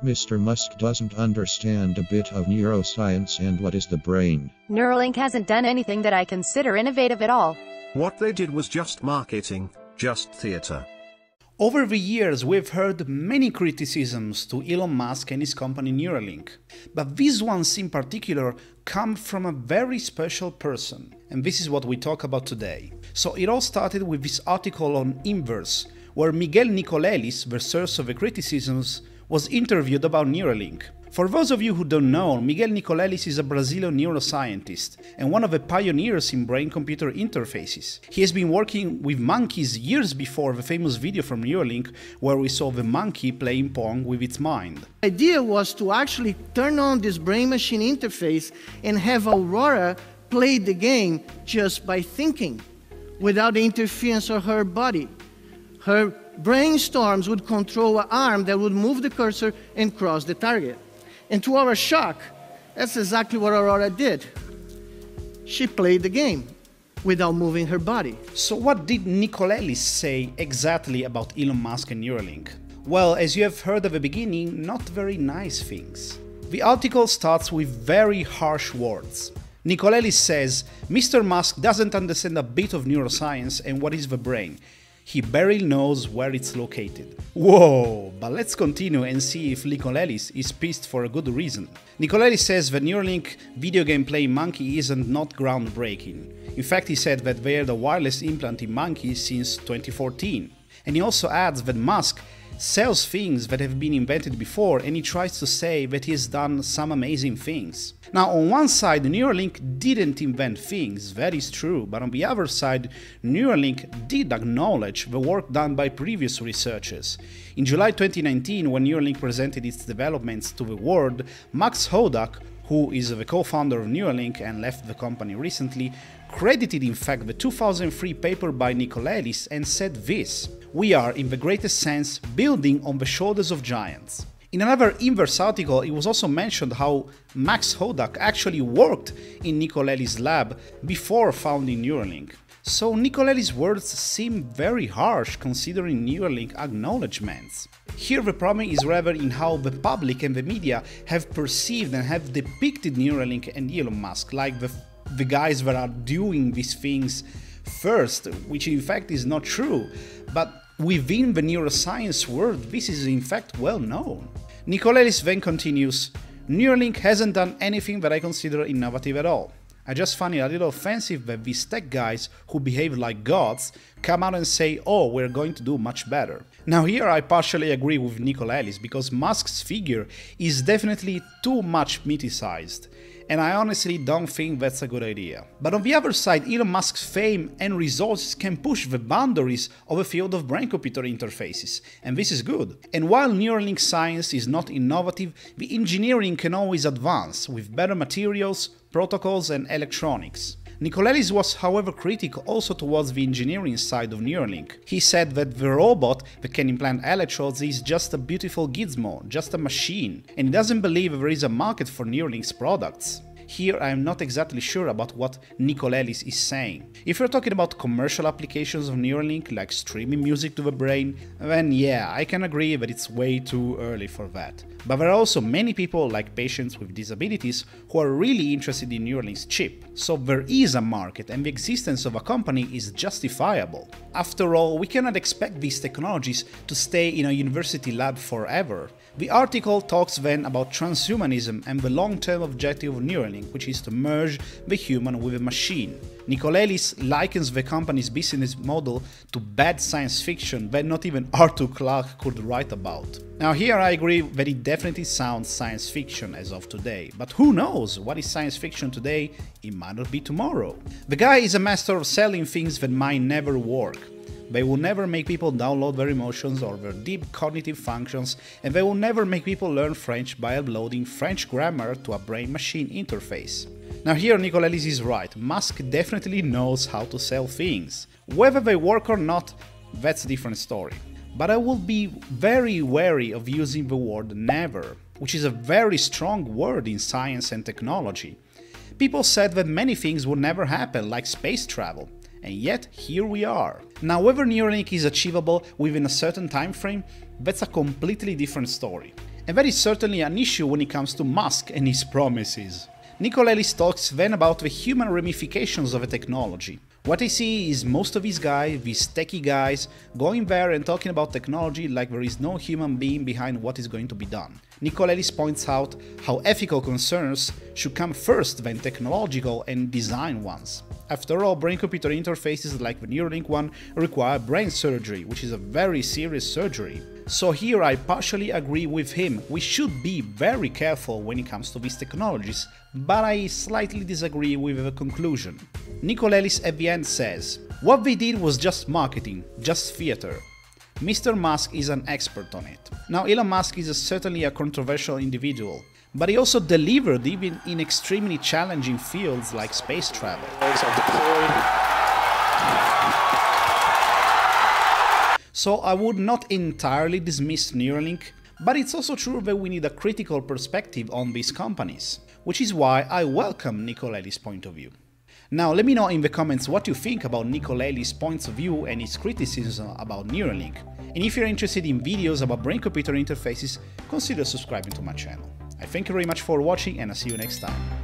Mr. Musk doesn't understand a bit of neuroscience and what is the brain. Neuralink hasn't done anything that I consider innovative at all. What they did was just marketing, just theater. Over the years, we've heard many criticisms to Elon Musk and his company Neuralink, but these ones in particular come from a very special person, and this is what we talk about today. So it all started with this article on Inverse, where Miguel Nicolelis, the source of the criticisms, was interviewed about Neuralink. For those of you who don't know, Miguel Nicolelis is a Brazilian neuroscientist and one of the pioneers in brain-computer interfaces. He has been working with monkeys years before the famous video from Neuralink where we saw the monkey playing Pong with its mind. The idea was to actually turn on this brain-machine interface and have Aurora play the game just by thinking, without the interference of her body. Her brainstorms would control an arm that would move the cursor and cross the target. And to our shock, that's exactly what Aurora did. She played the game without moving her body. So what did Nicolelis say exactly about Elon Musk and Neuralink? Well, as you have heard at the beginning, not very nice things. The article starts with very harsh words. Nicolelis says, Mr. Musk doesn't understand a bit of neuroscience and what is the brain. He barely knows where it's located. Whoa, but let's continue and see if Nicolelis is pissed for a good reason. Nicolelis says the Neuralink video game playing monkey isn't not groundbreaking. In fact, he said that they had a wireless implant in monkeys since 2014. And he also adds that Musk sells things that have been invented before, and he tries to say that he has done some amazing things. Now, on one side, Neuralink didn't invent things, that is true, but on the other side, Neuralink did acknowledge the work done by previous researchers. In July 2019, when Neuralink presented its developments to the world, Max Hodak, who is the co-founder of Neuralink and left the company recently, credited in fact the 2003 paper by Nicolelis and said this: "We are, in the greatest sense, building on the shoulders of giants." In another Inverse article, it was also mentioned how Max Hodak actually worked in Nicolelis' lab before founding Neuralink. So Nicolelis' words seem very harsh considering Neuralink acknowledgements. Here the problem is rather in how the public and the media have perceived and have depicted Neuralink and Elon Musk, like the guys that are doing these things first, which in fact is not true, but within the neuroscience world this is in fact well known. Nicolelis then continues, Neuralink hasn't done anything that I consider innovative at all. I just find it a little offensive that these tech guys who behave like gods come out and say, oh, we're going to do much better. Now here I partially agree with Nicolelis because Musk's figure is definitely too much mythicized, and I honestly don't think that's a good idea. But on the other side, Elon Musk's fame and resources can push the boundaries of the field of brain-computer interfaces, and this is good. And while Neuralink science is not innovative, the engineering can always advance with better materials, protocols and electronics. Nicolelis was however critical also towards the engineering side of Neuralink. He said that the robot that can implant electrodes is just a beautiful gizmo, just a machine, and he doesn't believe there is a market for Neuralink's products. Here I am not exactly sure about what Nicolelis is saying. If you're talking about commercial applications of Neuralink, like streaming music to the brain, then yeah, I can agree that it's way too early for that. But there are also many people, like patients with disabilities, who are really interested in Neuralink's chip. So there is a market and the existence of a company is justifiable. After all, we cannot expect these technologies to stay in a university lab forever. The article talks then about transhumanism and the long-term objective of Neuralink, which is to merge the human with a machine. Nicolelis likens the company's business model to bad science fiction that not even Arthur Clarke could write about. Now here I agree that it definitely sounds science fiction as of today, but who knows, what is science fiction today, it might not be tomorrow. The guy is a master of selling things that might never work. They will never make people download their emotions or their deep cognitive functions, and they will never make people learn French by uploading French grammar to a brain-machine interface. Now here Nicolelis is right, Musk definitely knows how to sell things. Whether they work or not, that's a different story. But I will be very wary of using the word never, which is a very strong word in science and technology. People said that many things would never happen, like space travel. And yet, here we are. Now, whether Neuralink is achievable within a certain time frame, that's a completely different story. And that is certainly an issue when it comes to Musk and his promises. Nicolelis talks then about the human ramifications of a technology. What I see is most of these guys, these techie guys, going there and talking about technology like there is no human being behind what is going to be done. Nicolelis points out how ethical concerns should come first than technological and design ones. After all, brain-computer interfaces like the Neuralink one require brain surgery, which is a very serious surgery. So here I partially agree with him, we should be very careful when it comes to these technologies, but I slightly disagree with the conclusion. Nicolelis at the end says, "What they did was just marketing, just theater. Mr. Musk is an expert on it." Now Elon Musk is certainly a controversial individual, but he also delivered even in extremely challenging fields like space travel. So I would not entirely dismiss Neuralink, but it's also true that we need a critical perspective on these companies, which is why I welcome Nicolelis' point of view. Now let me know in the comments what you think about Nicolelis' points of view and his criticism about Neuralink. And if you're interested in videos about brain-computer interfaces, consider subscribing to my channel. I thank you very much for watching and I'll see you next time.